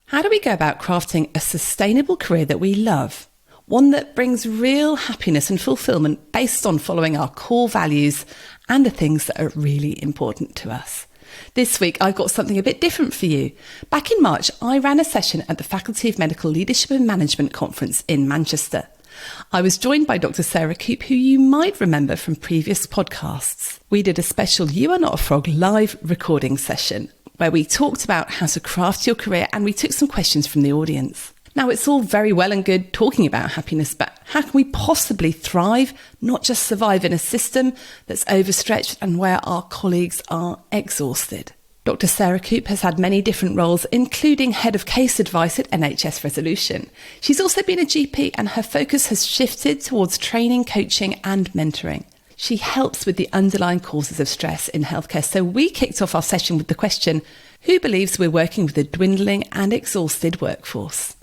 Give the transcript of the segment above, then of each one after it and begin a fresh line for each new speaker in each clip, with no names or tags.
How do we go about crafting a sustainable career that we love? One that brings real happiness and fulfillment based on following our core values and the things that are really important to us. This week, I've got something a bit different for you. Back in March, I ran a session at the Faculty of Medical Leadership and Management Conference in Manchester. I was joined by Dr. Sarah Coop, who you might remember from previous podcasts. We did a special You Are Not a Frog live recording session where we talked about how to craft your career and we took some questions from the audience. Now, it's all very well and good talking about happiness, but how can we possibly thrive, not just survive in a system that's overstretched and where our colleagues are exhausted? Dr. Sarah Coop has had many different roles, including Head of Case Advice at NHS Resolution. She's also been a GP and her focus has shifted towards training, coaching and mentoring. She helps with the underlying causes of stress in healthcare. So we kicked off our session with the question, who believes we're working with a dwindling and exhausted workforce?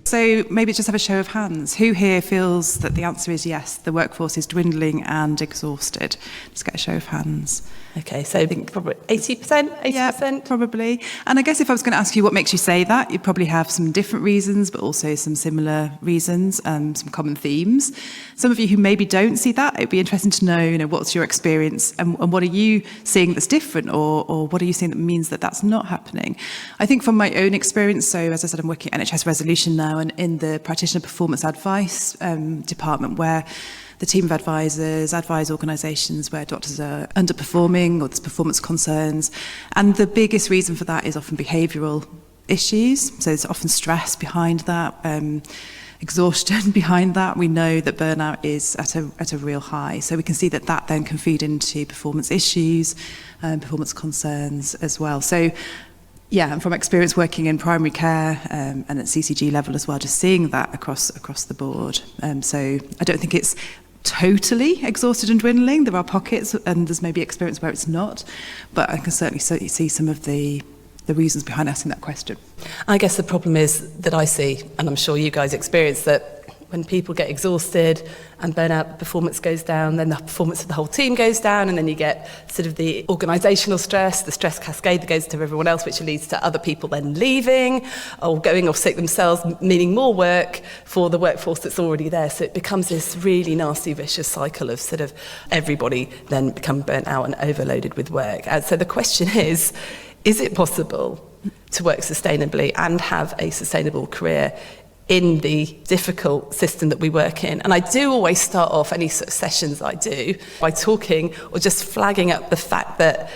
So maybe just have a show of hands. Who here feels that the answer is yes, the workforce is dwindling and exhausted? Just get a show of hands.
Okay, so I think probably 80%?
Yeah, probably. And I guess if I was going to ask you what makes you say that, you'd probably have some different reasons, but also some similar reasons, some common themes. Some of you who maybe don't see that, it'd be interesting to know, what's your experience and what are you seeing that's different or what are you seeing that means that that's not happening? I think from my own experience, so as I said, I'm working at NHS Resolution now and in the practitioner performance advice department where the team of advisors advise organisations where doctors are underperforming or there's performance concerns. And the biggest reason for that is often behavioural issues. So there's often stress behind that, exhaustion behind that. We know that burnout is at a real high. So we can see that then can feed into performance issues and performance concerns as well. So yeah, and from experience working in primary care and at CCG level as well, just seeing that across the board. So I don't think it's totally exhausted and dwindling. There are pockets and there's maybe experience where it's not, but I can certainly see some of the reasons behind asking that question.
I guess the problem is that I see, and I'm sure you guys experience, that when people get exhausted and burnout, performance goes down, then the performance of the whole team goes down, and then you get sort of the organisational stress, the stress cascade that goes to everyone else, which leads to other people then leaving or going off sick themselves, meaning more work for the workforce that's already there. So it becomes this really nasty, vicious cycle of sort of everybody then become burnt out and overloaded with work. And so the question is it possible to work sustainably and have a sustainable career in the difficult system that we work in? And I do always start off any sort of sessions I do by talking or just flagging up the fact that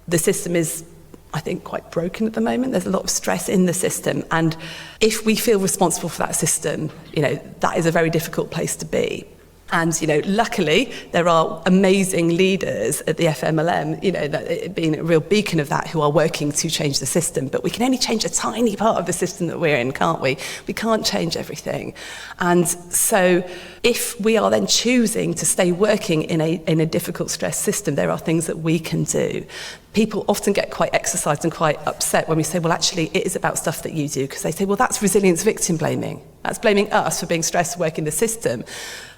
the system is, I think, quite broken at the moment. There's a lot of stress in the system. And if we feel responsible for that system, that is a very difficult place to be. And, luckily, there are amazing leaders at the FMLM, that being a real beacon of that, who are working to change the system. But we can only change a tiny part of the system that we're in, can't we? We can't change everything. And so if we are then choosing to stay working in a difficult stress system, there are things that we can do. People often get quite exercised and quite upset when we say, well, actually, it is about stuff that you do, because they say, well, that's resilience victim blaming. That's blaming us for being stressed to work in the system.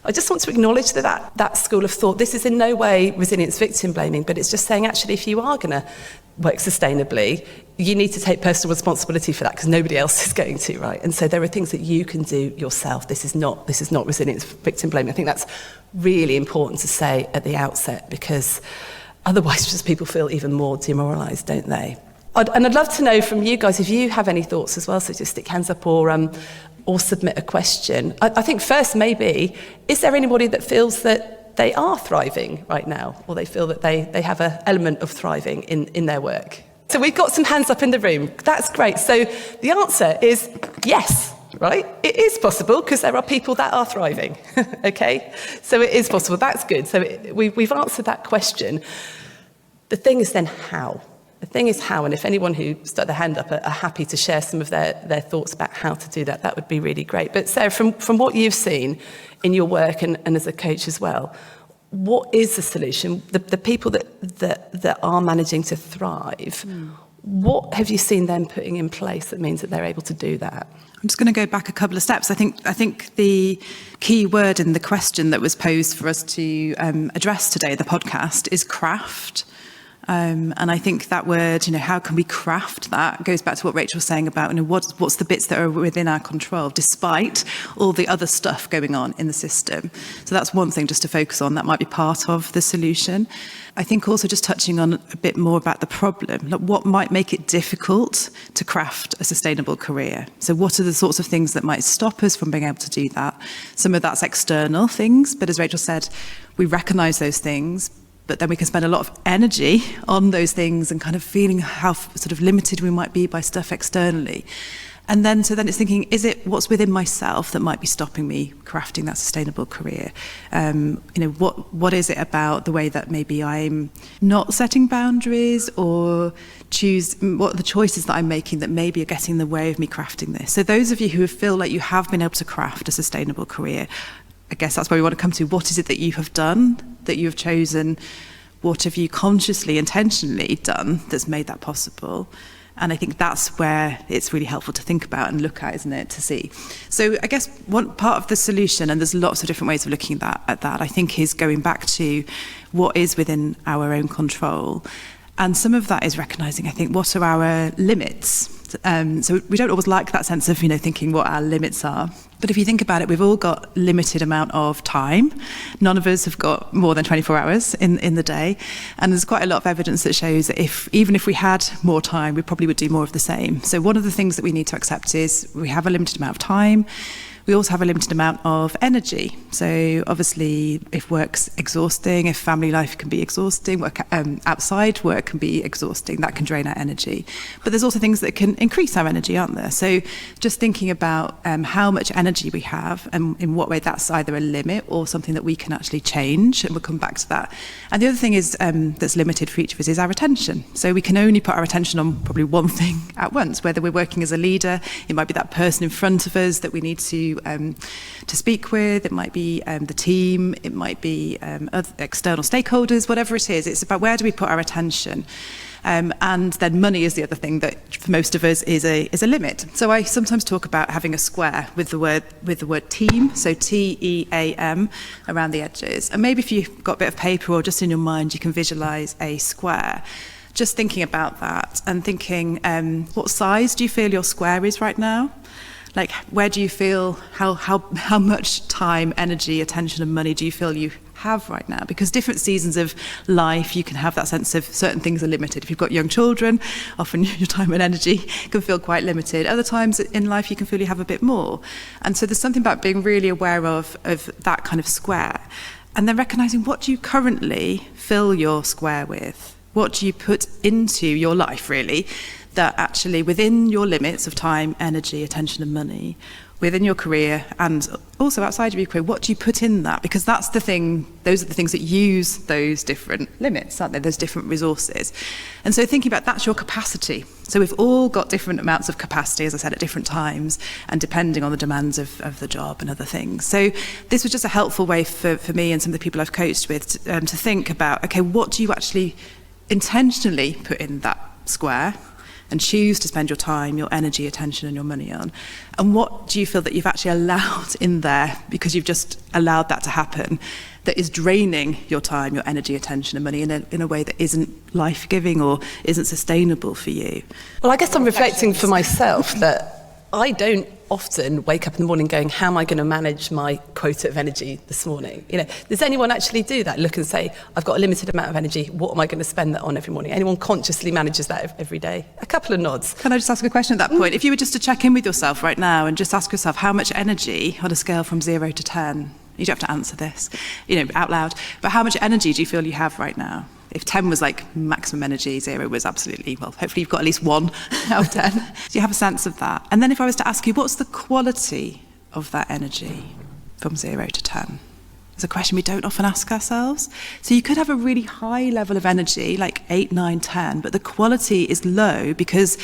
I just want to acknowledge that school of thought. This is in no way resilience victim blaming, but it's just saying, actually, if you are going to work sustainably, you need to take personal responsibility for that, because nobody else is going to, right? And so there are things that you can do yourself. This is not resilience victim blaming. I think that's really important to say at the outset, because otherwise just people feel even more demoralised, don't they? I'd love to know from you guys if you have any thoughts as well, so just stick hands up or submit a question. I think first maybe, is there anybody that feels that they are thriving right now, or they feel that they have an element of thriving in their work? So we've got some hands up in the room. That's great. So the answer is yes, right? It is possible, because there are people that are thriving, okay? So it is possible. That's good. So we've answered that question. The thing is then how? The thing is how, and if anyone who stuck their hand up are happy to share some of their thoughts about how to do that, that would be really great. But Sarah, from what you've seen in your work and as a coach as well, what is the solution? The people that are managing to thrive, what have you seen them putting in place that means that they're able to do that?
I'm just going to go back a couple of steps. I think the key word in the question that was posed for us to address today, the podcast, is craft. And I think that word, how can we craft that, goes back to what Rachel was saying about, what's the bits that are within our control, despite all the other stuff going on in the system. So that's one thing just to focus on. That might be part of the solution. I think also just touching on a bit more about the problem, like what might make it difficult to craft a sustainable career. So what are the sorts of things that might stop us from being able to do that? Some of that's external things, but as Rachel said, we recognise those things, but then we can spend a lot of energy on those things and kind of feeling how sort of limited we might be by stuff externally. And then, so then it's thinking, is it what's within myself that might be stopping me crafting that sustainable career? What is it about the way that maybe I'm not setting boundaries, or what are the choices that I'm making that maybe are getting in the way of me crafting this? So those of you who feel like you have been able to craft a sustainable career, I guess that's where we want to come to. What is it that you have done, that you have chosen? What have you consciously, intentionally done that's made that possible? And I think that's where it's really helpful to think about and look at, isn't it, to see. So I guess one part of the solution, and there's lots of different ways of looking at that, I think is going back to what is within our own control. And some of that is recognising, I think, what are our limits? So we don't always like that sense of, thinking what our limits are. But if you think about it, we've all got limited amount of time. None of us have got more than 24 hours in the day. And there's quite a lot of evidence that shows that even if we had more time, we probably would do more of the same. So one of the things that we need to accept is we have a limited amount of time. We also have a limited amount of energy. So obviously, if work's exhausting, if family life can be exhausting, outside work can be exhausting, that can drain our energy. But there's also things that can increase our energy, aren't there? So just thinking about how much energy we have and in what way that's either a limit or something that we can actually change, and we'll come back to that. And the other thing is that's limited for each of us is our attention. So we can only put our attention on probably one thing at once, whether we're working as a leader, it might be that person in front of us that we need to speak with, it might be the team, it might be other external stakeholders, whatever it is. It's about where do we put our attention. And then money is the other thing that for most of us is a limit. So I sometimes talk about having a square with the word team, so TEAM around the edges. And maybe if you've got a bit of paper or just in your mind, you can visualise a square. Just thinking about that and thinking, what size do you feel your square is right now? Like, where do you feel, how much time, energy, attention and money do you feel you have right now? Because different seasons of life, you can have that sense of certain things are limited. If you've got young children, often your time and energy can feel quite limited. Other times in life, you can feel you have a bit more. And so there's something about being really aware of that kind of square. And then recognising, what do you currently fill your square with? What do you put into your life, really, that actually within your limits of time, energy, attention and money, within your career and also outside of your career, what do you put in that? Because those are the things that use those different limits, aren't they? Those different resources. And so thinking about that's your capacity. So we've all got different amounts of capacity, as I said, at different times and depending on the demands of the job and other things. So this was just a helpful way for me and some of the people I've coached with to think about, okay, what do you actually intentionally put in that square and choose to spend your time, your energy, attention and your money on? And what do you feel that you've actually allowed in there because you've just allowed that to happen, that is draining your time, your energy, attention and money in a way that isn't life-giving or isn't sustainable for you?
Well, I guess I'm reflecting for myself that I don't often wake up in the morning going, how am I going to manage my quota of energy this morning? Does anyone actually do that? Look and say, I've got a limited amount of energy, what am I going to spend that on every morning? Anyone consciously manages that every day? A couple of nods.
Can I just ask a question at that point? If you were just to check in with yourself right now and just ask yourself how much energy on a scale from 0 to 10, you don't have to answer this, out loud, but how much energy do you feel you have right now? If 10 was like maximum energy, 0 was absolutely, well, hopefully you've got at least 1 out of 10. So you have a sense of that. And then if I was to ask you, what's the quality of that energy from 0 to 10? It's a question we don't often ask ourselves. So you could have a really high level of energy, like 8, 9, 10, but the quality is low because,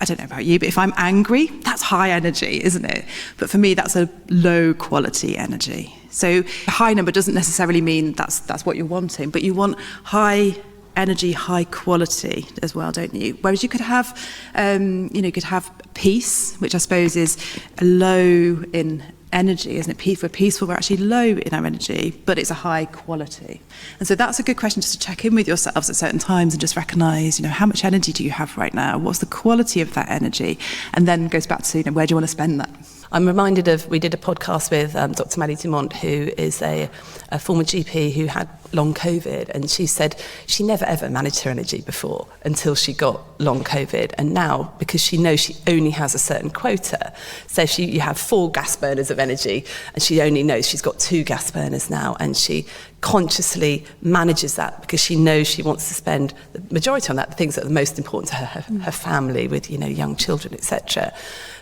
I don't know about you, but if I'm angry, that's high energy, isn't it? But for me, that's a low quality energy. So a high number doesn't necessarily mean that's what you're wanting, but you want high energy, high quality as well, don't you? Whereas you could have, you could have peace, which I suppose is low in energy, isn't it? If we're peaceful, we're actually low in our energy, but it's a high quality. And so that's a good question just to check in with yourselves at certain times and just recognise, how much energy do you have right now? What's the quality of that energy? And then goes back to, where do you want to spend that?
I'm reminded of, we did a podcast with Dr. Maddie Dumont, who is a former GP who had long COVID, and she said she never ever managed her energy before until she got long COVID, and now, because she knows she only has a certain quota, so if you have 4 gas burners of energy, and she only knows she's got 2 gas burners now, and she consciously manages that because she knows she wants to spend the majority on that, the things that are the most important to her family, with young children, etc.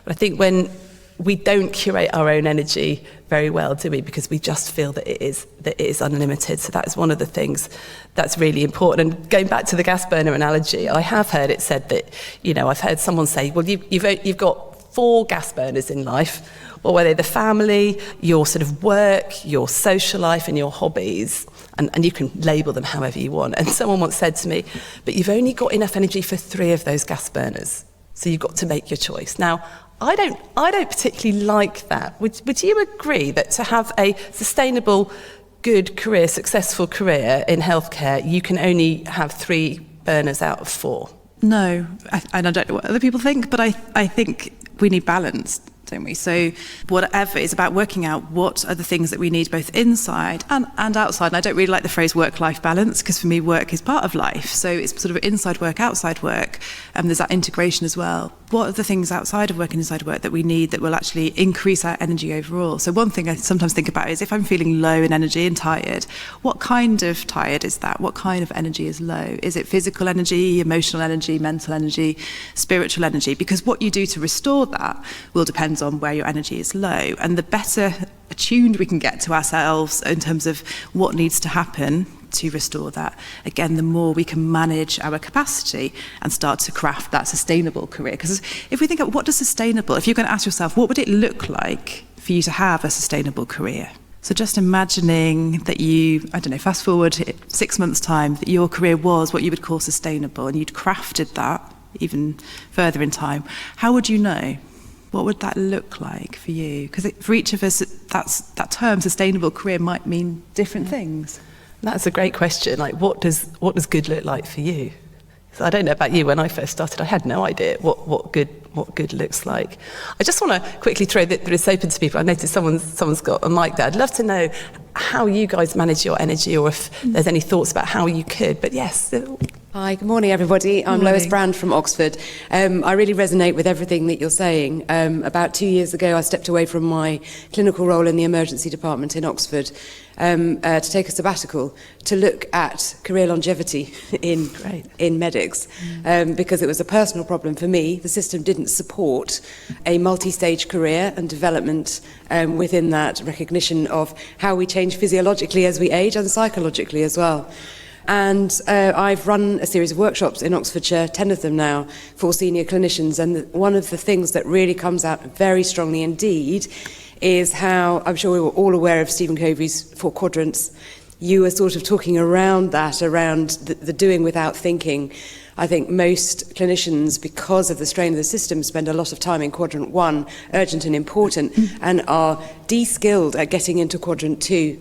But I think when we don't curate our own energy very well, do we? Because we just feel that it is unlimited. So that is one of the things that's really important. And going back to the gas burner analogy, I have heard it said that, I've heard someone say, well, you've got 4 gas burners in life, or whether the family, your sort of work, your social life, and your hobbies, and you can label them however you want. And someone once said to me, but you've only got enough energy for 3 of those gas burners, so you've got to make your choice. Now, I don't particularly like that. Would you agree that to have a sustainable, good career, successful career in healthcare, you can only have 3 burners out of 4?
No, and I don't know what other people think, but I think we need balance, don't we? So whatever is about working out what are the things that we need both inside and outside. And I don't really like the phrase work-life balance, because for me work is part of life. So it's sort of inside work, outside work, and there's that integration as well. What are the things outside of work and inside work that we need that will actually increase our energy overall? So one thing I sometimes think about is if I'm feeling low in energy and tired, what kind of tired is that? What kind of energy is low? Is it physical energy, emotional energy, mental energy, spiritual energy? Because what you do to restore that will depend on where your energy is low. And the better attuned we can get to ourselves in terms of what needs to happen to restore that, again, the more we can manage our capacity and start to craft that sustainable career. Because if we think of what does sustainable, if you're going to ask yourself, what would it look like for you to have a sustainable career? So just imagining that you, fast forward 6 months' time, that your career was what you would call sustainable, and you'd crafted that even further in time. How would you know? What would that look like for you? Because for each of us, that term sustainable career might mean different things.
That's a great question. Like, what does good look like for you? So I don't know about you. When I first started, I had no idea what good looks like. I just want to quickly throw this open to people. I noticed someone's got a mic there. I'd love to know how you guys manage your energy, or if there's any thoughts about how you could. But yes.
Hi, good morning, everybody. I'm Lois Brand from Oxford. I really resonate with everything that you're saying. About 2 years ago, I stepped away from my clinical role in the emergency department in Oxford to take a sabbatical to look at career longevity in medics, because it was a personal problem for me. The system didn't support a multi-stage career and development within that recognition of how we change physiologically as we age and psychologically as well. And I've run a series of workshops in Oxfordshire, 10 of them now, for senior clinicians. And one of the things that really comes out very strongly indeed is how, I'm sure we were all aware of Stephen Covey's 4 quadrants. You were sort of talking around that, around the doing without thinking. I think most clinicians, because of the strain of the system, spend a lot of time in quadrant 1, urgent and important, and are de-skilled at getting into quadrant 2.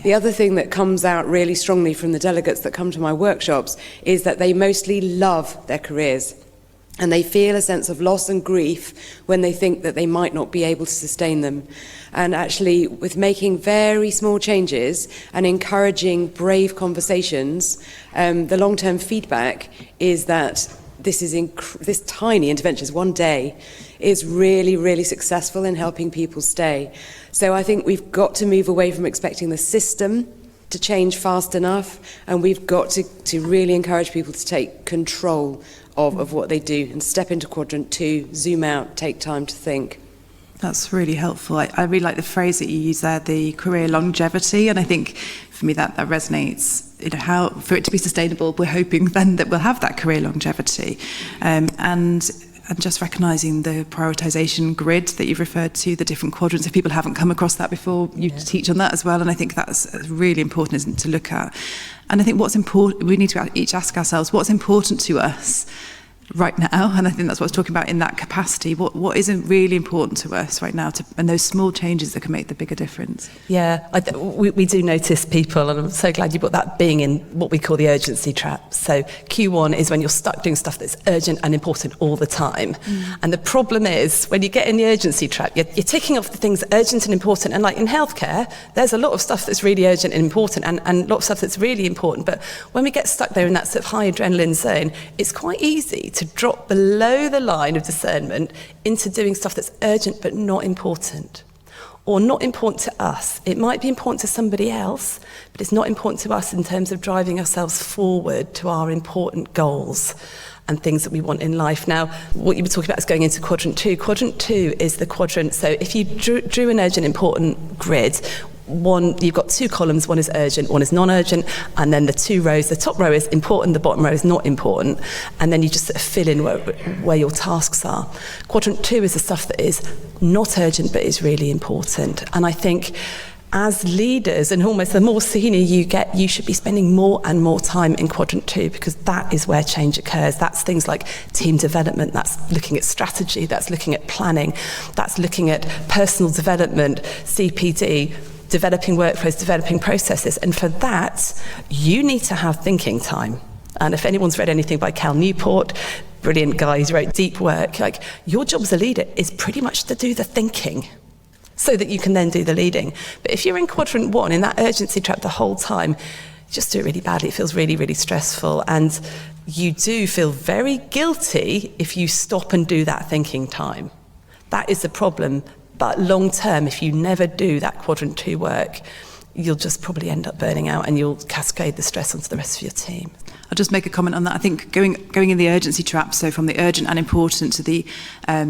The other thing that comes out really strongly from the delegates that come to my workshops is that they mostly love their careers, and they feel a sense of loss and grief when they think that they might not be able to sustain them. And actually, with making very small changes and encouraging brave conversations, the long-term feedback is that this tiny interventions, one day, is really, really successful in helping people stay. So I think we've got to move away from expecting the system to change fast enough, and we've got to really encourage people to take control of what they do and step into quadrant 2, zoom out, take time to think.
That's really helpful. I really like the phrase that you use there, the career longevity, and I think for me that resonates. How for it to be sustainable, we're hoping then that we'll have that career longevity, and just recognising the prioritisation grid that you've referred to, the different quadrants. If people haven't come across that before, you teach on that as well, and I think that's really important, isn't it, to look at. And I think what's important, we need to each ask ourselves, what's important to us right now, and I think that's what I was talking about in that capacity. What isn't really important to us right now, and those small changes that can make the bigger difference.
Yeah, we do notice people, and I'm so glad you brought that, being in what we call the urgency trap. So Q1 is when you're stuck doing stuff that's urgent and important all the time. And the problem is, when you get in the urgency trap, you're ticking off the things urgent and important. And like in healthcare, there's a lot of stuff that's really urgent and important, and a lot of stuff that's really important. But when we get stuck there in that sort of high adrenaline zone, it's quite easy to drop below the line of discernment into doing stuff that's urgent but not important, or not important to us. It might be important to somebody else, but it's not important to us in terms of driving ourselves forward to our important goals and things that we want in life. Now, what you were talking about is going into quadrant 2. Quadrant 2 is the quadrant, so if you drew an urgent important grid, you've got 2 columns, one is urgent, one is non-urgent, and then the 2 rows, the top row is important, the bottom row is not important, and then you just sort of fill in where your tasks are. Quadrant 2 is the stuff that is not urgent but is really important. And I think as leaders, and almost the more senior you get, you should be spending more and more time in quadrant 2, because that is where change occurs. That's things like team development, that's looking at strategy, that's looking at planning, that's looking at personal development, CPD, developing workflows, developing processes. And for that, you need to have thinking time. And if anyone's read anything by Cal Newport, brilliant guy who wrote Deep Work, like, your job as a leader is pretty much to do the thinking so that you can then do the leading. But if you're in quadrant 1, in that urgency trap the whole time, you just do it really badly. It feels really, really stressful. And you do feel very guilty if you stop and do that thinking time. That is the problem. But long term, if you never do that quadrant 2 work, you'll just probably end up burning out, and you'll cascade the stress onto the rest of your team.
I'll just make a comment on that. I think going in the urgency trap, so from the urgent and important to the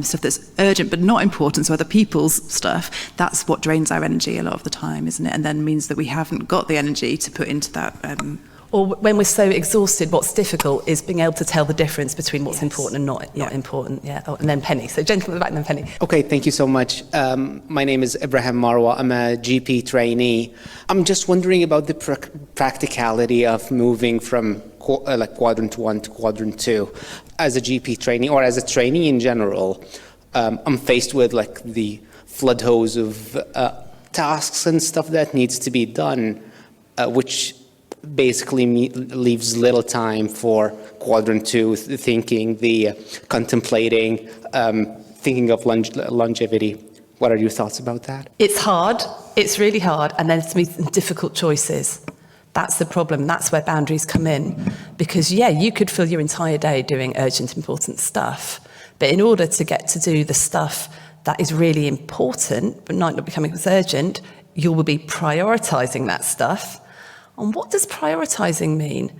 stuff that's urgent but not important, so other people's stuff, that's what drains our energy a lot of the time, isn't it? And then means that we haven't got the energy to put into that.
Or when we're so exhausted, what's difficult is being able to tell the difference between what's important and not important. Yeah. Oh, and then Penny. So gentleman at the back, and then Penny.
Okay, thank you so much. My name is Ibrahim Marwa. I'm a GP trainee. I'm just wondering about the practicality of moving from quadrant 1 to quadrant 2. As a GP trainee, or as a trainee in general, I'm faced with like the flood hose of tasks and stuff that needs to be done, which basically leaves little time for quadrant 2, thinking, the contemplating, thinking of longevity. What are your thoughts about that?
It's hard. It's really hard. And then it's difficult choices. That's the problem. That's where boundaries come in. Because, you could fill your entire day doing urgent, important stuff. But in order to get to do the stuff that is really important, but might not becoming as urgent, you will be prioritising that stuff. And what does prioritising mean?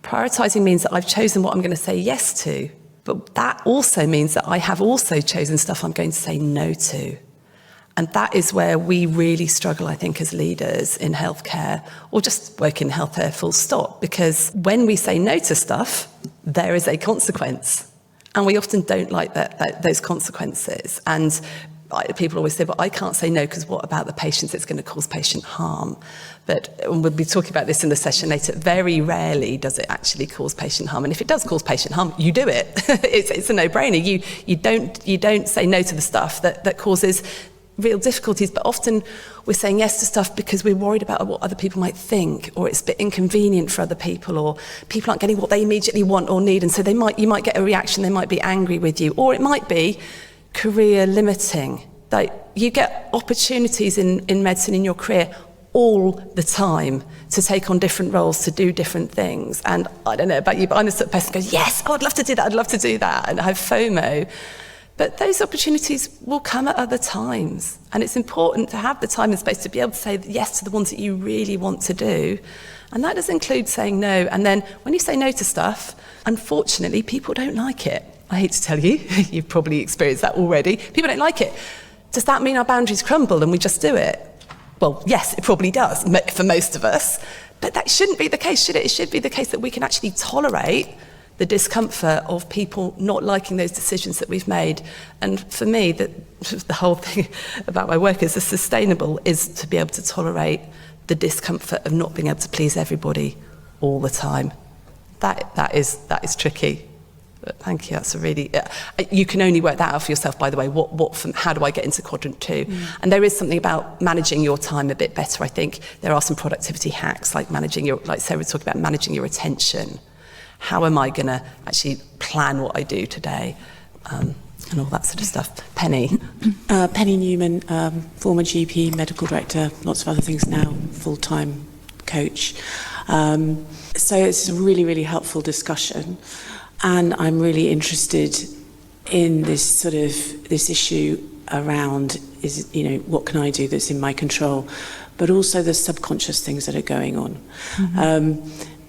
Prioritising means that I've chosen what I'm going to say yes to, but that also means that I have also chosen stuff I'm going to say no to. And that is where we really struggle, I think, as leaders in healthcare, or just work in healthcare full stop, because when we say no to stuff, there is a consequence. And we often don't like those consequences. And people always say, well, I can't say no because what about the patients? It's going to cause patient harm. But we'll be talking about this in the session later. Very rarely does it actually cause patient harm. And if it does cause patient harm, you do it. It's a no-brainer. You don't say no to the stuff that causes real difficulties. But often we're saying yes to stuff because we're worried about what other people might think, or it's a bit inconvenient for other people, or people aren't getting what they immediately want or need. And so you might get a reaction. They might be angry with you, or it might be career limiting. Like, you get opportunities in medicine in your career all the time to take on different roles, to do different things. And I don't know about you, but I'm the sort of person who goes, yes, I'd love to do that, I'd love to do that, and I have FOMO. But those opportunities will come at other times. And it's important to have the time and space to be able to say yes to the ones that you really want to do. And that does include saying no. And then when you say no to stuff, unfortunately, people don't like it. I hate to tell you, you've probably experienced that already. People don't like it. Does that mean our boundaries crumble and we just do it? Well, yes, it probably does for most of us. But that shouldn't be the case, should it? It should be the case that we can actually tolerate the discomfort of people not liking those decisions that we've made. And for me, the whole thing about my work is sustainable is to be able to tolerate the discomfort of not being able to please everybody all the time. That is tricky. But thank you. That's a really. You can only work that out for yourself, by the way. How do I get into quadrant 2? And there is something about managing your time a bit better. I think there are some productivity hacks, like Sarah was talking about, managing your attention. How am I going to actually plan what I do today, and all that sort of stuff. Penny.
Penny Newman, former GP, medical director, lots of other things now, full-time coach. So it's a really, really helpful discussion. And I'm really interested in this issue around, what can I do that's in my control, but also the subconscious things that are going on.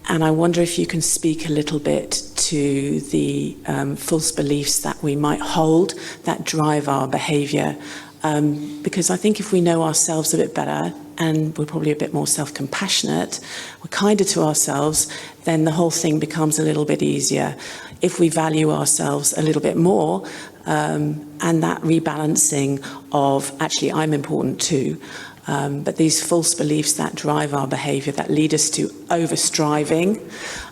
And I wonder if you can speak a little bit to the false beliefs that we might hold that drive our behaviour. Because I think if we know ourselves a bit better and we're probably a bit more self-compassionate, we're kinder to ourselves, then the whole thing becomes a little bit easier. If we value ourselves a little bit more, and that rebalancing of actually I'm important too, but these false beliefs that drive our behaviour, that lead us to over-striving,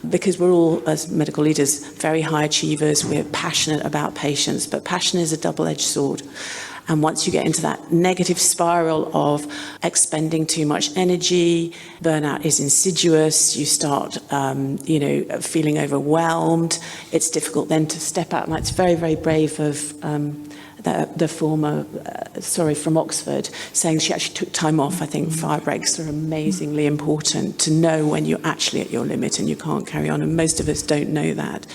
because we're all, as medical leaders, very high achievers, we're passionate about patients, but passion is a double-edged sword. And once you get into that negative spiral of expending too much energy, burnout is insidious, you start, feeling overwhelmed, it's difficult then to step out. And it's very, very brave of the former, from Oxford, saying she actually took time off. I think fire breaks are amazingly important to know when you're actually at your limit and you can't carry on. And most of us don't know that.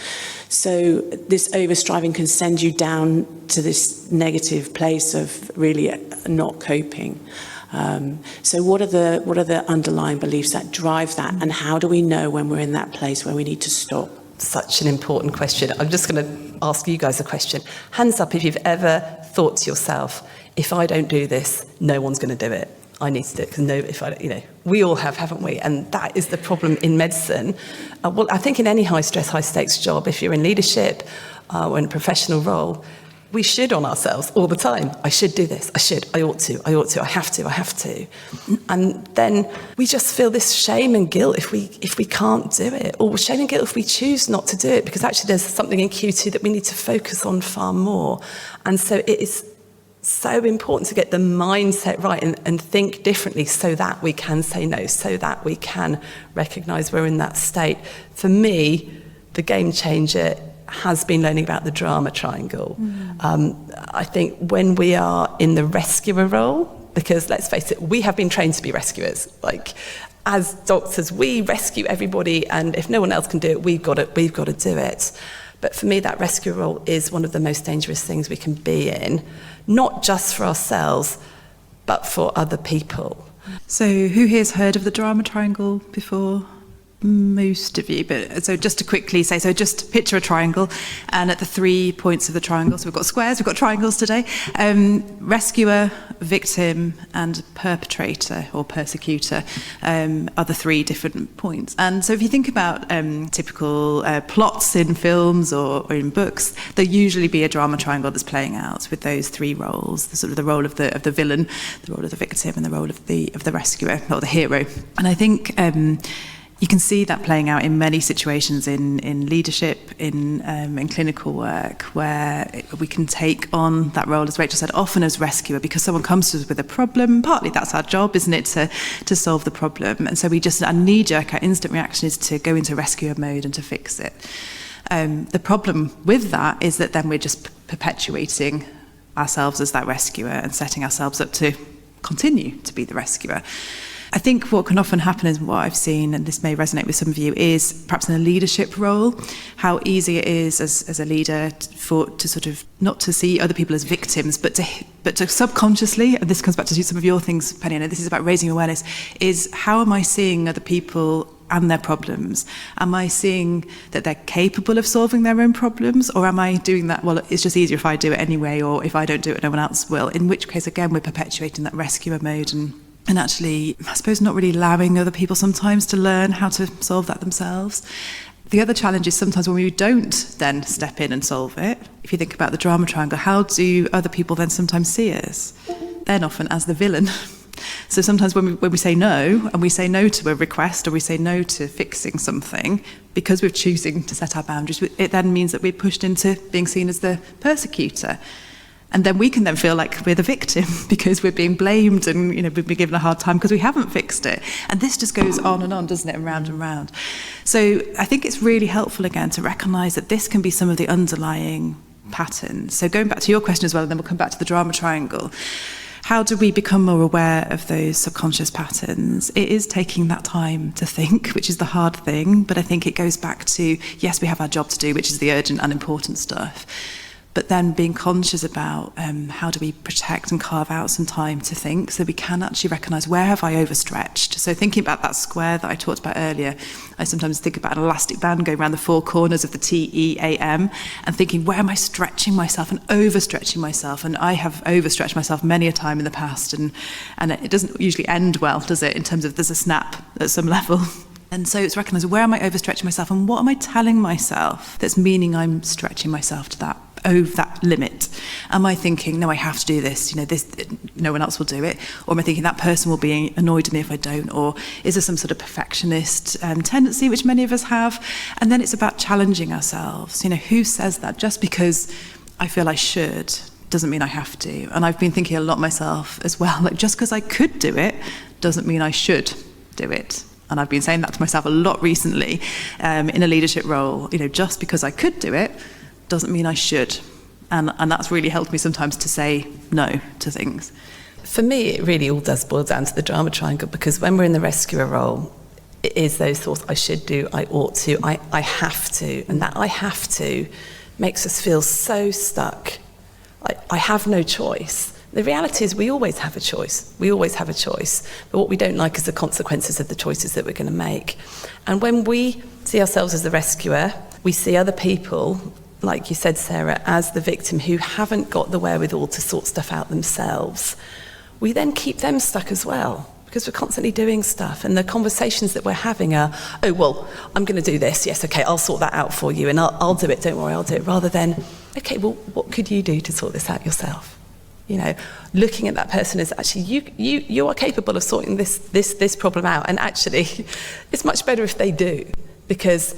So this overstriving can send you down to this negative place of really not coping. So what are the underlying beliefs that drive that, and how do we know when we're in that place where we need to stop?
Such an important question. I'm just going to ask you guys a question. Hands up if you've ever thought to yourself, if I don't do this, no one's going to do it. I need to do it because we all have, haven't we? And that is the problem in medicine. Well, I think in any high stress, high stakes job, if you're in leadership or in a professional role, we should on ourselves all the time. I should do this. I ought to, I have to. And then we just feel this shame and guilt if we can't do it, or shame and guilt if we choose not to do it, because actually there's something in Q2 that we need to focus on far more. And so it is so important to get the mindset right and think differently so that we can say no, so that we can recognise we're in that state. For me, the game changer has been learning about the drama triangle. I think when we are in the rescuer role, because let's face it, we have been trained to be rescuers. Like, as doctors, we rescue everybody, and if no one else can do it, we've got to do it. But for me, that rescue role is one of the most dangerous things we can be in, not just for ourselves, but for other people.
So who here's heard of the drama triangle before? Most of you, but so just to quickly say, so just picture a triangle, and at the 3 points of the triangle, so we've got squares, we've got triangles today, rescuer, victim, and perpetrator or persecutor are the 3 different points. And so if you think about typical plots in films or in books, there'll usually be a drama triangle that's playing out with those 3 roles, the role of the villain, the role of the victim, and the role of the rescuer or the hero. And I think you can see that playing out in many situations in leadership, in clinical work, where we can take on that role, as Rachel said, often as rescuer, because someone comes to us with a problem. Partly that's our job, isn't it, to solve the problem. And so our knee-jerk, our instant reaction is to go into rescuer mode and to fix it. The problem with that is that then we're just perpetuating ourselves as that rescuer and setting ourselves up to continue to be the rescuer. I think what can often happen is what I've seen, and this may resonate with some of you, is perhaps in a leadership role, how easy it is as a leader to sort of not to see other people as victims, but to subconsciously, and this comes back to some of your things, Penny, and this is about raising awareness, is how am I seeing other people and their problems? Am I seeing that they're capable of solving their own problems, or am I doing that, well, it's just easier if I do it anyway, or if I don't do it, no one else will, in which case, again, we're perpetuating that rescuer mode and actually, I suppose, not really allowing other people sometimes to learn how to solve that themselves. The other challenge is sometimes when we don't then step in and solve it. If you think about the drama triangle, how do other people then sometimes see us? Then often as the villain. So sometimes when we say no, and we say no to a request, or we say no to fixing something, because we're choosing to set our boundaries, it then means that we're pushed into being seen as the persecutor. And then we can then feel like we're the victim because we're being blamed and, we've been given a hard time because we haven't fixed it. And this just goes on and on, doesn't it, and round. So I think it's really helpful, again, to recognise that this can be some of the underlying patterns. So going back to your question as well, and then we'll come back to the drama triangle. How do we become more aware of those subconscious patterns? It is taking that time to think, which is the hard thing, but I think it goes back to, yes, we have our job to do, which is the urgent and important stuff. But then being conscious about how do we protect and carve out some time to think so we can actually recognise, where have I overstretched? So thinking about that square that I talked about earlier, I sometimes think about an elastic band going around the four corners of the TEAM and thinking, where am I stretching myself and overstretching myself? And I have overstretched myself many a time in the past, and it doesn't usually end well, does it, in terms of there's a snap at some level. And so it's recognising, where am I overstretching myself and what am I telling myself that's meaning I'm stretching myself to that limit? Am I thinking, no, I have to do this, no one else will do it? Or am I thinking that person will be annoyed with me if I don't? Or is there some sort of perfectionist tendency, which many of us have? And then it's about challenging ourselves. Who says that? Just because I feel I should doesn't mean I have to. And I've been thinking a lot myself as well, like just because I could do it doesn't mean I should do it. And I've been saying that to myself a lot recently in a leadership role. Just because I could do it doesn't mean I should. And that's really helped me sometimes to say no to things.
For me, it really all does boil down to the drama triangle, because when we're in the rescuer role, it is those thoughts, I should do, I ought to, I have to. And that I have to makes us feel so stuck. I have no choice. The reality is we always have a choice. We always have a choice. But what we don't like is the consequences of the choices that we're going to make. And when we see ourselves as the rescuer, we see other people, like you said, Sarah, as the victim who haven't got the wherewithal to sort stuff out themselves. We then keep them stuck as well, because we're constantly doing stuff. And the conversations that we're having are, oh, well, I'm going to do this. Yes, okay, I'll sort that out for you. And I'll do it. Don't worry, I'll do it. Rather than, okay, well, what could you do to sort this out yourself? Looking at that person as actually you are capable of sorting this problem out, and actually it's much better if they do, because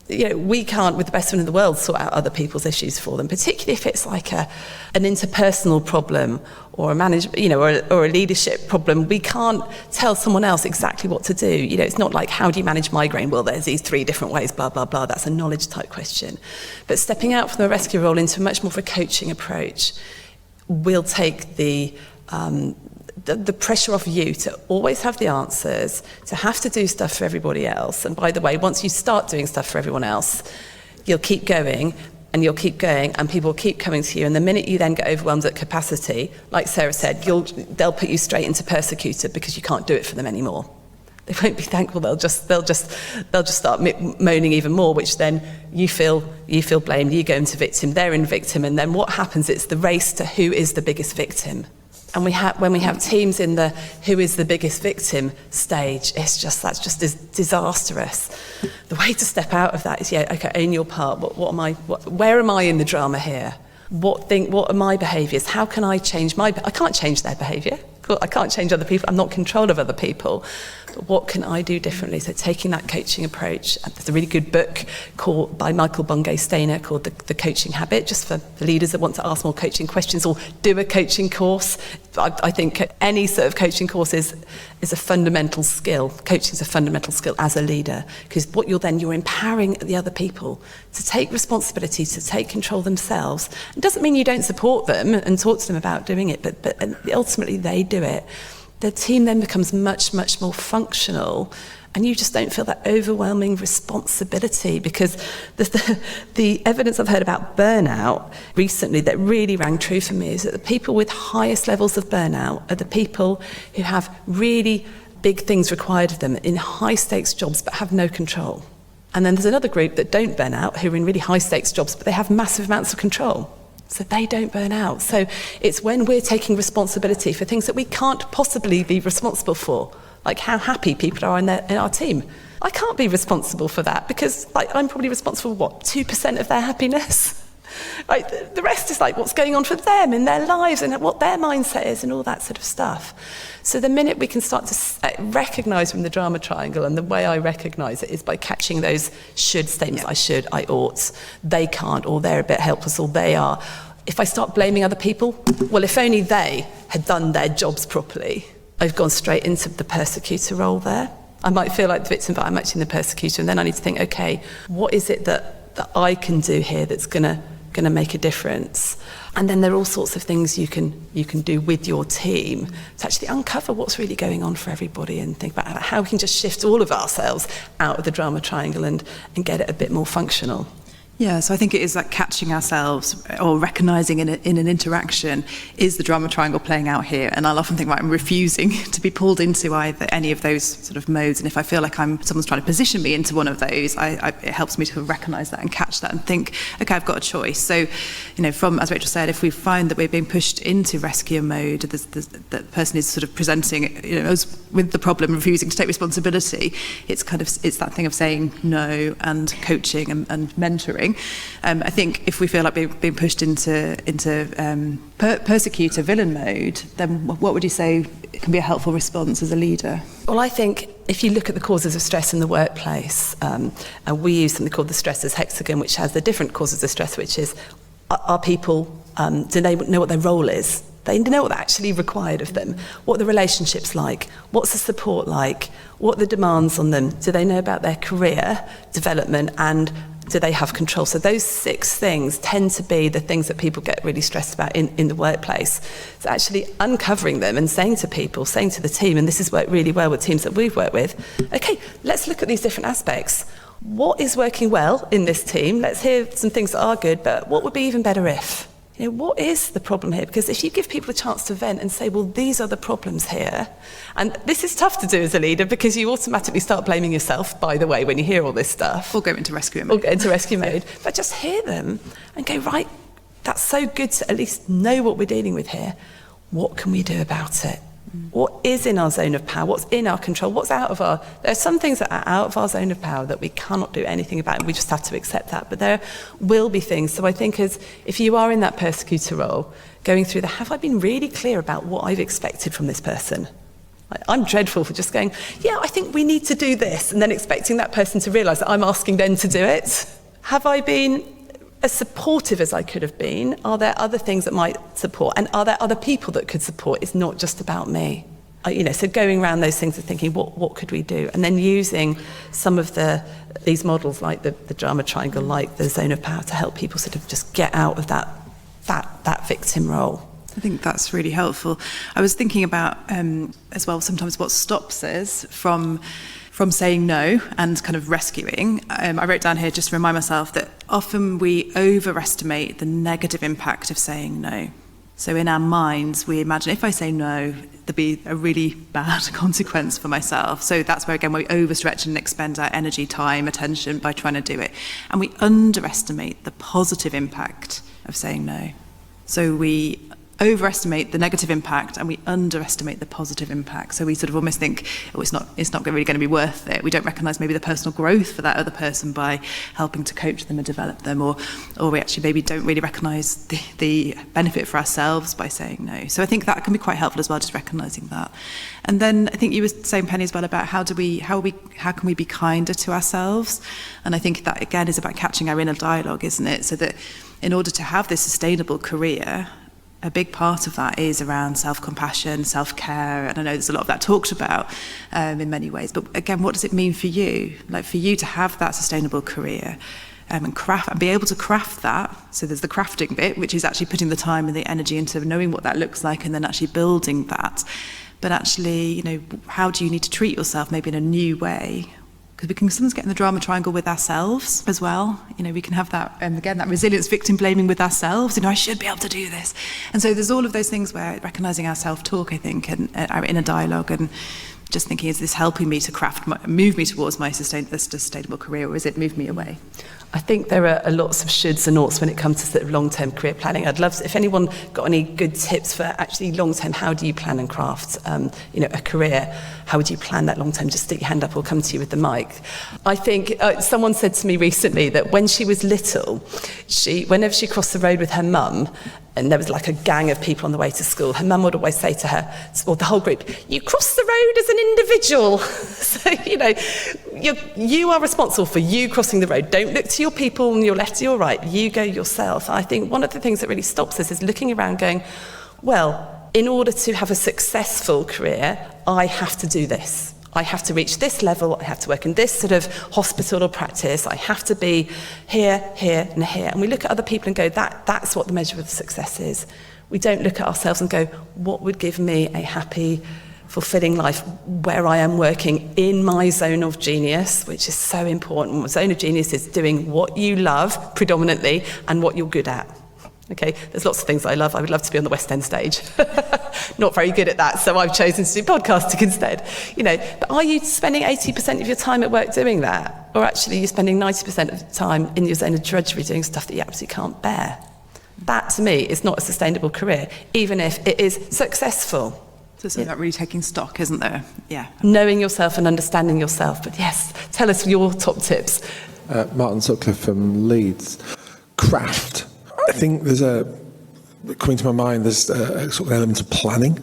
we can't, with the best one in the world, sort out other people's issues for them, particularly if it's like an interpersonal problem or or a leadership problem. We can't tell someone else exactly what to do. It's not like, how do you manage migraine? Well, there's these 3 different ways, blah, blah, blah. That's a knowledge type question. But stepping out from the rescue role into much more of a coaching approach will take the pressure off you to always have the answers, to have to do stuff for everybody else. And by the way, once you start doing stuff for everyone else, you'll keep going, and people will keep coming to you. And the minute you then get overwhelmed at capacity, like Sarah said, they'll put you straight into persecutor because you can't do it for them anymore. They won't be thankful. They'll just start moaning even more, which then you feel blamed. You go into victim. They're in victim, and then what happens? It's the race to who is the biggest victim. And when we have teams in the who is the biggest victim stage, that's just disastrous. The way to step out of that is, okay, own your part. Where am I in the drama here? What are my behaviours? How can I change I can't change their behaviour. I can't change other people. I'm not in control of other people. But what can I do differently? So taking that coaching approach. There's a really good book by Michael Bungay-Stainer called The Coaching Habit, just for leaders that want to ask more coaching questions or do a coaching course. I think any sort of coaching course is a fundamental skill. Coaching is a fundamental skill as a leader, because you're empowering the other people to take responsibility, to take control themselves. It doesn't mean you don't support them and talk to them about doing it, but ultimately they do it. The team then becomes much, much more functional, and you just don't feel that overwhelming responsibility, because the evidence I've heard about burnout recently that really rang true for me is that the people with highest levels of burnout are the people who have really big things required of them in high stakes jobs but have no control. And then there's another group that don't burn out, who are in really high stakes jobs but they have massive amounts of control. So they don't burn out. So it's when we're taking responsibility for things that we can't possibly be responsible for, like how happy people are in our team. I can't be responsible for that, because I'm probably responsible for 2% of their happiness. Like, the rest is like what's going on for them in their lives and what their mindset is and all that sort of stuff. So the minute we can start to recognise from the drama triangle, and the way I recognise it is by catching those should statements, I should, I ought, they can't, or they're a bit helpless, or they are. If I start blaming other people, well, if only they had done their jobs properly, I've gone straight into the persecutor role there. I might feel like the victim, but I'm actually the persecutor, and then I need to think, okay, what is it that I can do here that's gonna make a difference? And then there are all sorts of things you can do with your team to actually uncover what's really going on for everybody, and think about how we can just shift all of ourselves out of the drama triangle and get it a bit more functional.
Yeah, so I think it is like catching ourselves or recognising in an interaction, is the drama triangle playing out here? And I'll often think, right, I'm refusing to be pulled into either any of those sort of modes. And if I feel like someone's trying to position me into one of those, it helps me to recognise that and catch that and think, okay, I've got a choice. So, from, as Rachel said, if we find that we're being pushed into rescue mode, that person is sort of presenting, us with the problem, refusing to take responsibility, it's that thing of saying no and coaching and mentoring. I think if we feel like being pushed into persecutor, villain mode, then what would you say can be a helpful response as a leader?
Well, I think if you look at the causes of stress in the workplace, and we use something called the stressors hexagon, which has the different causes of stress, which is, are people, do they know what their role is? They know what's actually required of them, what the relationship's like, what's the support like, what are the demands on them, do they know about their career development, and do they have control? So those 6 things tend to be the things that people get really stressed about in the workplace. So actually uncovering them and saying to people, saying to the team, and this has worked really well with teams that we've worked with, okay, let's look at these different aspects. What is working well in this team? Let's hear some things that are good, but what would be even better if? What is the problem here? Because if you give people a chance to vent and say, well, these are the problems here, and this is tough to do as a leader because you automatically start blaming yourself, by the way, when you hear all this stuff.
Or go into rescue mode.
But just hear them and go, right, that's so good to at least know what we're dealing with here. What can we do about it? What is in our zone of power? What's in our control? There are some things that are out of our zone of power that we cannot do anything about, and we just have to accept that. But there will be things. So I think if you are in that persecutor role, going through have I been really clear about what I've expected from this person? I'm dreadful for just going, yeah, I think we need to do this, and then expecting that person to realise that I'm asking them to do it. Have I been as supportive as I could have been? Are there other things that might support? And are there other people that could support? It's not just about me. So going around those things and thinking, what could we do? And then using some of these models like the drama triangle, like the zone of power, to help people sort of just get out of that victim role.
I think that's really helpful. I was thinking about, as well, sometimes what stops us from saying no and kind of rescuing. I wrote down here just to remind myself that often we overestimate the negative impact of saying no. So in our minds, we imagine if I say no, there'll be a really bad consequence for myself. So that's where, again, we overstretch and expend our energy, time, attention by trying to do it. And we underestimate the positive impact of saying no. So we overestimate the negative impact and we underestimate the positive impact. So we sort of almost think, oh, it's not really going to be worth it. We don't recognise maybe the personal growth for that other person by helping to coach them and develop them, or we actually maybe don't really recognise the benefit for ourselves by saying no. So I think that can be quite helpful as well, just recognising that. And then I think you were saying, Penny, as well, about how can we be kinder to ourselves? And I think that again is about catching our inner dialogue, isn't it? So that in order to have this sustainable career, a big part of that is around self-compassion, self-care, and I know there's a lot of that talked about in many ways. But again, what does it mean for you? Like for you to have that sustainable career and be able to craft that. So there's the crafting bit, which is actually putting the time and the energy into knowing what that looks like and then actually building that. But actually, how do you need to treat yourself maybe in a new way? Because we can sometimes get in the drama triangle with ourselves as well. We can have that, again, that resilience, victim blaming with ourselves. I should be able to do this. And so there's all of those things where recognising our self-talk, I think, and our inner dialogue, and just thinking, is this helping me to move me towards my sustainable career, or is it move me away?
I think there are lots of shoulds and oughts when it comes to sort of long-term career planning. I'd love to, if anyone got any good tips for actually long-term, how do you plan and craft, a career? How would you plan that long-term? Just stick your hand up or come to you with the mic. I think someone said to me recently that when she was little, whenever she crossed the road with her mum, and there was like a gang of people on the way to school, her mum would always say to her, or the whole group, you cross the road as an individual. So, you are responsible for you crossing the road. Don't look to your people on your left or your right. You go yourself. I think one of the things that really stops us is looking around going, well, in order to have a successful career, I have to do this. I have to reach this level, I have to work in this sort of hospital or practice, I have to be here, here, and here. And we look at other people and go, that's what the measure of success is. We don't look at ourselves and go, what would give me a happy, fulfilling life where I am working in my zone of genius, which is so important. My zone of genius is doing what you love predominantly and what you're good at. Okay, there's lots of things I love. I would love to be on the West End stage. Not very good at that, so I've chosen to do podcasting instead. But are you spending 80% of your time at work doing that? Or actually you're spending 90% of the time in your zone of drudgery doing stuff that you absolutely can't bear? That, to me, is not a sustainable career, even if it is successful.
So it's about really taking stock, isn't there? Yeah.
Knowing yourself and understanding yourself. But yes, tell us your top tips.
Martin Sutcliffe from Leeds. Craft. I think coming to my mind, there's a sort of element of planning.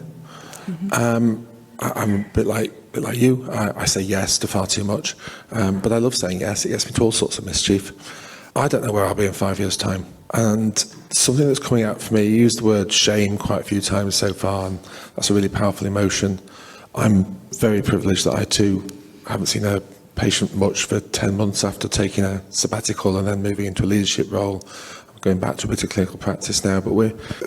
Mm-hmm. I'm a bit like you. I say yes to far too much, but I love saying yes. It gets me to all sorts of mischief. I don't know where I'll be in 5 years' time. And something that's coming out for me, you used the word shame quite a few times so far, and that's a really powerful emotion. I'm very privileged that I too haven't seen a patient much for 10 months after taking a sabbatical and then moving into a leadership role. Going back to a bit of clinical practice now, but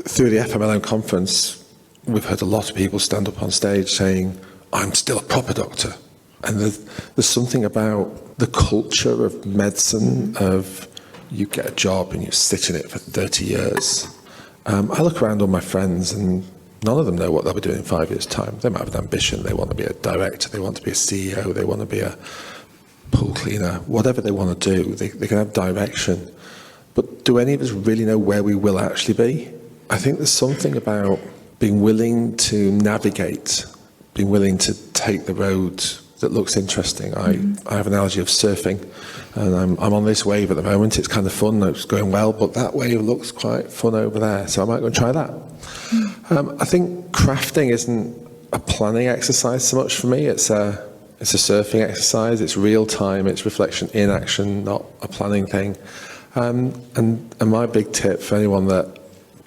through the FMLM conference, we've heard a lot of people stand up on stage saying, I'm still a proper doctor. And there's something about the culture of medicine, of you get a job and you sit in it for 30 years. I look around all my friends and none of them know what they'll be doing in 5 years' time. They might have an ambition, they want to be a director, they want to be a CEO, they want to be a pool cleaner, whatever they want to do, they can have direction. But do any of us really know where we will actually be? I think there's something about being willing to navigate, being willing to take the road that looks interesting. I have an analogy of surfing, and I'm on this wave at the moment. It's kind of fun, it's going well, but that wave looks quite fun over there, so I might go and try that. I think crafting isn't a planning exercise so much for me. It's a surfing exercise. It's real time. It's reflection in action, not a planning thing. And my big tip for anyone that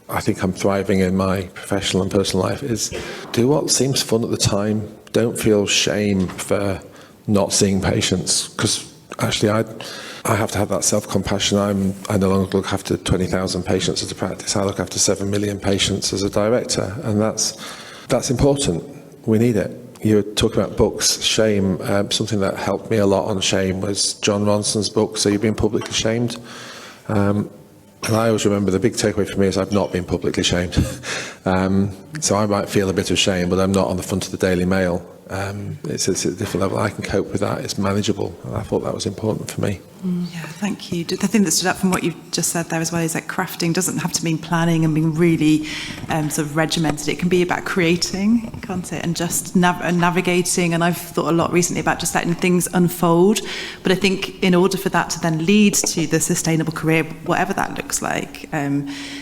I think I'm thriving in my professional and personal life is do what seems fun at the time. Don't feel shame for not seeing patients, because actually I have to have that self-compassion. I no longer look after 20,000 patients as a practice. I look after 7 million patients as a director, and that's important. We need it. You were talking about books, shame. Something that helped me a lot on shame was John Ronson's book, So You've Been Publicly Shamed. And I always remember the big takeaway for me is I've not been publicly shamed. So I might feel a bit of shame, but I'm not on the front of the Daily Mail. It's at a different level. I can cope with that. It's manageable. And I thought that was important for me.
Yeah, thank you. The thing that stood out from what you've just said there as well is that crafting doesn't have to mean planning and being really sort of regimented. It can be about creating, can't it? And just navigating. And I've thought a lot recently about just letting things unfold. But I think in order for that to then lead to the sustainable career, whatever that looks like,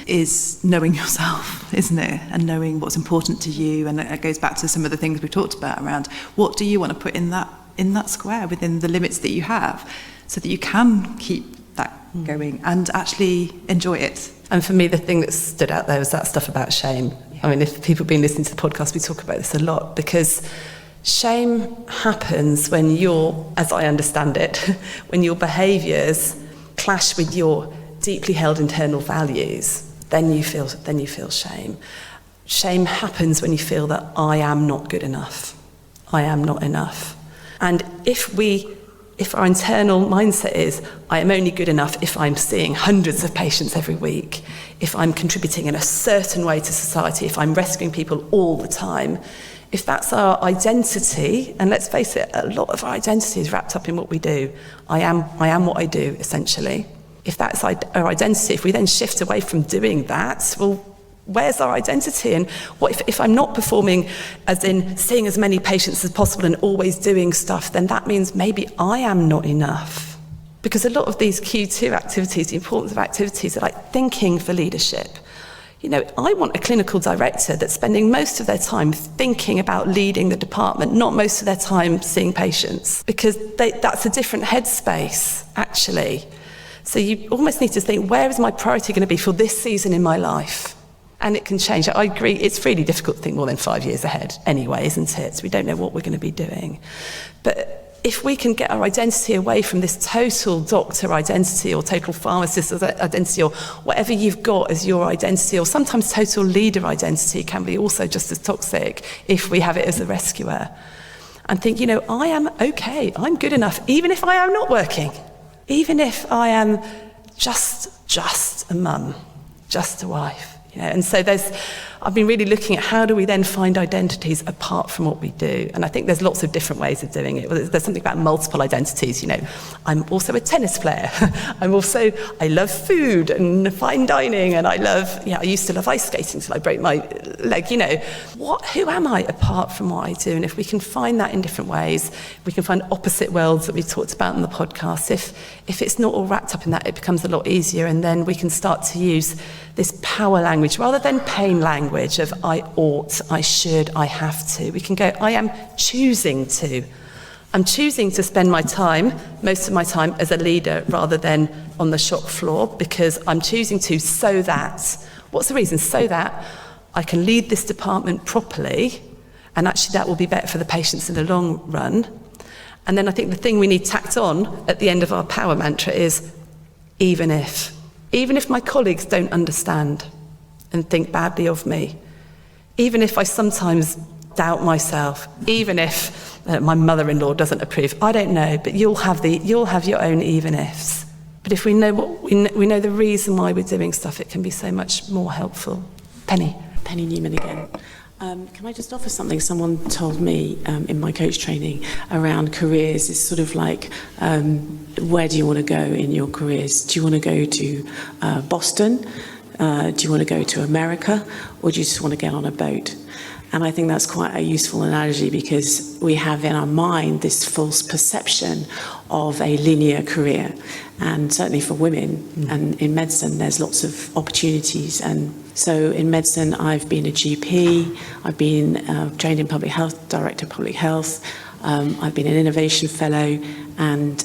is knowing yourself, isn't it? And knowing what's important to you. And it goes back to some of the things we talked about around what do you want to put in that square within the limits that you have, so that you can keep that going and actually enjoy it.
And for me, the thing that stood out there was that stuff about shame. I mean, if people have been listening to the podcast, we talk about this a lot, because shame happens when as I understand it, when your behaviours clash with your deeply held internal values, then you feel shame. Shame happens when you feel that I am not good enough. I am not enough. And if our internal mindset is, I am only good enough if I'm seeing hundreds of patients every week, if I'm contributing in a certain way to society, if I'm rescuing people all the time, if that's our identity, and let's face it, a lot of our identity is wrapped up in what we do. I am what I do, essentially. If that's our identity, if we then shift away from doing that, well, where's our identity? And what if I'm not performing as in seeing as many patients as possible and always doing stuff, then that means maybe I am not enough. Because a lot of these Q2 activities, the importance of activities, are like thinking for leadership. You know, I want a clinical director that's spending most of their time thinking about leading the department, not most of their time seeing patients, because that's a different headspace, actually. So you almost need to think, where is my priority going to be for this season in my life? And it can change. I agree, it's really difficult to think more than 5 years ahead anyway, isn't it? We don't know what we're going to be doing. But if we can get our identity away from this total doctor identity or total pharmacist identity or whatever you've got as your identity, or sometimes total leader identity can be also just as toxic if we have it as a rescuer. And think, you know, I am okay, I'm good enough, even if I am not working, even if I am just a mum, just a wife. You know, and so I've been really looking at how do we then find identities apart from what we do. And I think there's lots of different ways of doing it. There's something about multiple identities, you know. I'm also a tennis player. I love food and fine dining, and I used to love ice skating till I broke my leg, you know. Who am I apart from what I do? And if we can find that in different ways, we can find opposite worlds that we've talked about in the podcast. If it's not all wrapped up in that, it becomes a lot easier, and then we can start to use this power language rather than pain language of I ought, I should, I have to. We can go, I am choosing to. I'm choosing to spend my time, most of my time, as a leader rather than on the shop floor, because I'm choosing to so that, what's the reason? So that I can lead this department properly, and actually that will be better for the patients in the long run. And then I think the thing we need tacked on at the end of our power mantra is even if my colleagues don't understand and think badly of me, even if I sometimes doubt myself, even if my mother-in-law doesn't approve, I don't know, but you'll have your own even ifs. But if we know we know the reason why we're doing stuff, it can be so much more helpful. Penny
Newman again. Can I just offer something someone told me in my coach training around careers? It's sort of like, where do you want to go in your careers? Do you want to go to Boston? Do you want to go to America? Or do you just want to get on a boat? And I think that's quite a useful analogy, because we have in our mind this false perception of a linear career. And certainly for women, and in medicine, there's lots of opportunities. And so in medicine, I've been a GP, I've been trained in public health, director of public health, I've been an innovation fellow, and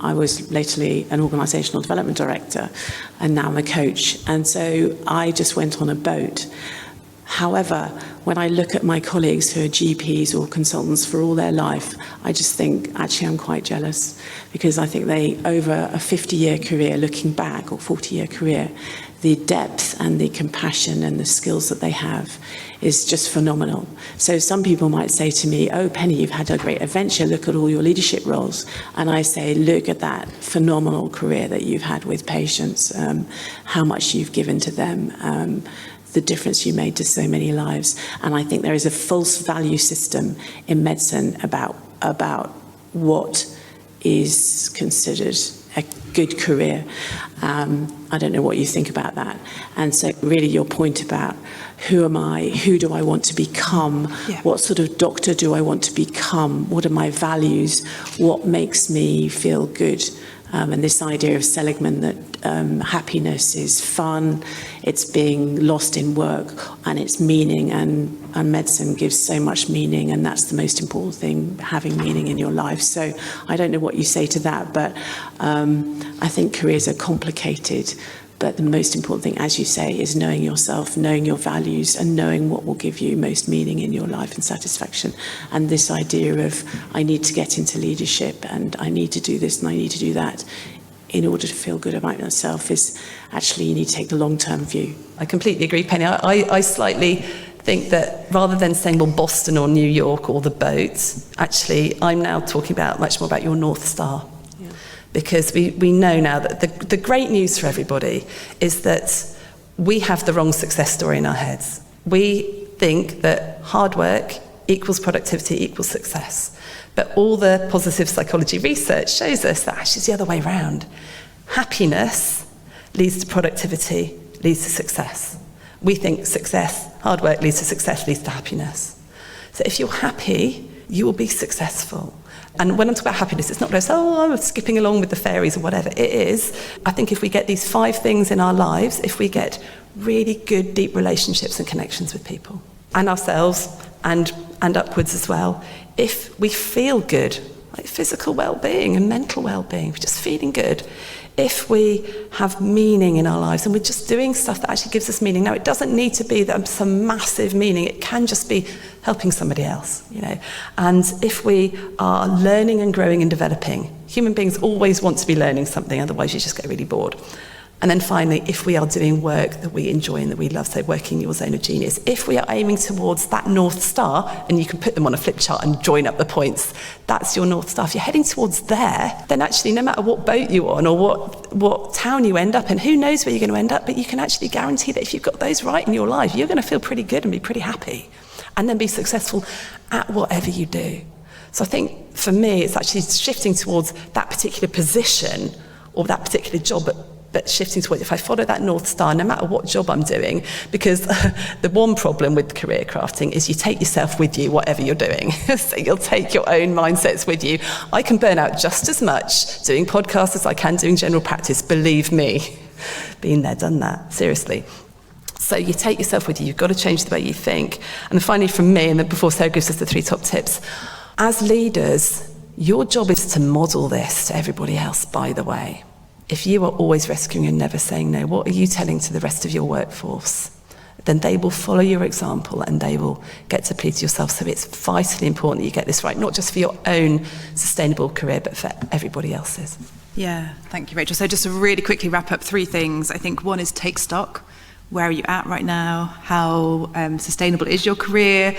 I was lately an organisational development director, and now I'm a coach. And so I just went on a boat. However, when I look at my colleagues who are GPs or consultants for all their life, I just think, actually, I'm quite jealous, because I think they, over a 50-year career, looking back, or 40-year career, the depth and the compassion and the skills that they have is just phenomenal. So some people might say to me, oh, Penny, you've had a great adventure, look at all your leadership roles. And I say, look at that phenomenal career that you've had with patients, how much you've given to them, the difference you made to so many lives. And I think there is a false value system in medicine about what is considered a good career. I don't know what you think about that. And so really your point about who am I, who do I want to become, what sort of doctor do I want to become, what are my values, what makes me feel good. And this idea of Seligman that happiness is fun, it's being lost in work, and it's meaning, and medicine gives so much meaning, and that's the most important thing, having meaning in your life. So I don't know what you say to that, but I think careers are complicated. But the most important thing, as you say, is knowing yourself, knowing your values, and knowing what will give you most meaning in your life and satisfaction. And this idea of, I need to get into leadership, and I need to do this, and I need to do that, in order to feel good about myself, is actually, you need to take the long-term view.
I completely agree, Penny. I slightly think that rather than saying, well, Boston or New York or the boat, actually, I'm now talking much more about your North Star. Because we know now that the great news for everybody is that we have the wrong success story in our heads. We think that hard work equals productivity equals success. But all the positive psychology research shows us that actually it's the other way around. Happiness leads to productivity, leads to success. We think success, hard work leads to success, leads to happiness. So if you're happy, you will be successful. And when I'm talking about happiness, it's not just, I'm skipping along with the fairies or whatever. It is, I think if we get these 5 things in our lives, if we get really good, deep relationships and connections with people, and ourselves, and upwards as well, if we feel good, like physical well-being and mental well-being, we're just feeling good, if we have meaning in our lives and we're just doing stuff that actually gives us meaning. Now, it doesn't need to be some massive meaning. It can just be helping somebody else, And if we are learning and growing and developing, human beings always want to be learning something, otherwise you just get really bored. And then finally, if we are doing work that we enjoy and that we love, so working your zone of genius, if we are aiming towards that North Star, and you can put them on a flip chart and join up the points, that's your North Star. If you're heading towards there, then actually no matter what boat you're on or what town you end up in, who knows where you're going to end up, but you can actually guarantee that if you've got those right in your life, you're going to feel pretty good and be pretty happy, and then be successful at whatever you do. So I think for me, it's actually shifting towards that particular position or that particular job, but shifting towards, if I follow that North Star, no matter what job I'm doing, because the one problem with career crafting is you take yourself with you, whatever you're doing. So you'll take your own mindsets with you. I can burn out just as much doing podcasts as I can doing general practice, believe me. Been there, done that, seriously. So you take yourself with you, you've got to change the way you think. And finally from me, and then before Sarah gives us the 3 top tips, as leaders, your job is to model this to everybody else, by the way. If you are always rescuing and never saying no, what are you telling to the rest of your workforce? Then they will follow your example and they will get to please yourself. So it's vitally important that you get this right, not just for your own sustainable career, but for everybody else's.
Yeah, thank you, Rachel. So just to really quickly wrap up 3 things. I think one is take stock. Where are you at right now? How sustainable is your career?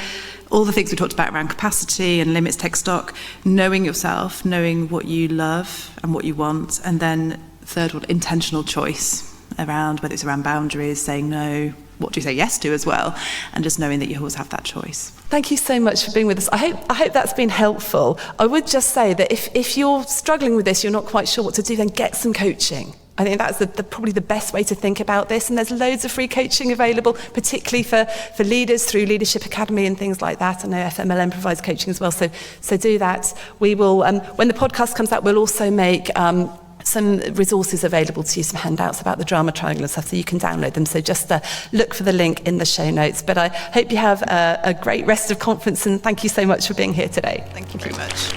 All the things we talked about around capacity and limits, take stock. Knowing yourself, knowing what you love and what you want. And then third one, intentional choice around, whether it's around boundaries, saying no, what do you say yes to as well, and just knowing that you always have that choice.
Thank you so much for being with us. I hope that's been helpful. I would just say that if you're struggling with this, you're not quite sure what to do, then get some coaching. I think that's probably the best way to think about this, and there's loads of free coaching available, particularly for leaders through Leadership Academy and things like that. I know FMLM provides coaching as well, so do that. We will, when the podcast comes out, we'll also make some resources available to you, some handouts about the drama triangle and stuff, so you can download them. So just look for the link in the show notes. But I hope you have a great rest of conference, and thank you so much for being here today.
Thank you very much.